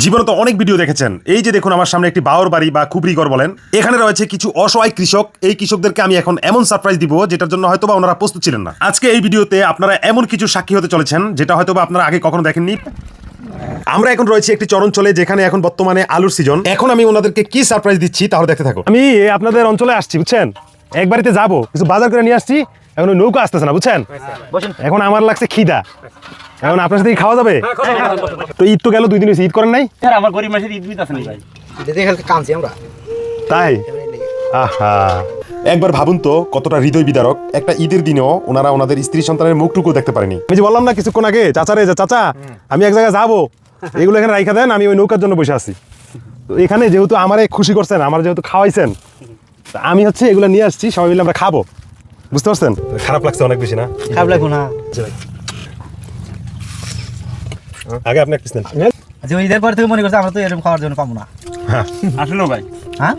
জীবনে তো অনেক ভিডিও দেখেছেন। এই যে দেখুন আমার সামনে একটি বাওর বাড়ি বা খুবরিঘর বলেন, এখানে রয়েছে কিছু অসহায় কৃষক। এই কৃষকদেরকে আমি এখন এমন সারপ্রাইজ দিব যেটার জন্য হয়তোবা ওনারা প্রস্তুত ছিলেন না। আজকে এই ভিডিওতে আপনারা এমন কিছু সাক্ষী হতে চলেছেন যেটা হয়তোবা আপনারা আগে কখনো দেখেননি। আমরা এখন রয়েছে একটি চরঞ্চলে, যেখানে এখন বর্তমানে আলুর সিজন। এখন আমি ওনাদেরকে কি সারপ্রাইজ দিচ্ছি তাহলে দেখতে থাকো। আমি আপনাদের অঞ্চলে আসছি, বুঝছেন, এক বাড়িতে যাবো, কিছু বাজার করে নিয়ে আসছি। এখন ওই নৌকা আসতেছে না, বুঝছেন। এখন আমার লাগছে খিদা, এখন আপনার সাথে খাওয়া যাবে। তো ঈদ তো গেল 2 দিন হয়েছে, ঈদ করেন নাই? আমার গরিব মানুষের ঈদ মিট আছে না ভাই, কামছি আমরা তাই আহা, একবার ভাবুন তো কতটা হৃদয় বিদারক। একটা ঈদের দিনেও ওনারা ওনাদের স্ত্রী সন্তানের মুখটুকু দেখতে পারেনি। আমি যে বললাম না কিছুক্ষণ আগে, চাচারে যে চাচা আমি এক জায়গায় যাবো, এগুলো এখানে রাইখা দেন, আমি ওই নৌকার জন্য বসে আছি। তো এখানে যেহেতু আমারে খুশি করছেন, আমার যেহেতু খাওয়াইছেন, আমি হচ্ছে এগুলো নিয়ে আসছি, সবাই মিলে আমরা খাবো। বুঝতে পারছেন? খারাপ লাগছে অনেক বেশি না? খারাপ লাগবো না। আগে আপনি একটা আচ্ছা, ঈদের পর থেকে মনে করছে আমরা তো এরকম খাওয়ার জন্য পাবো না। আসলে ভাই হ্যাঁ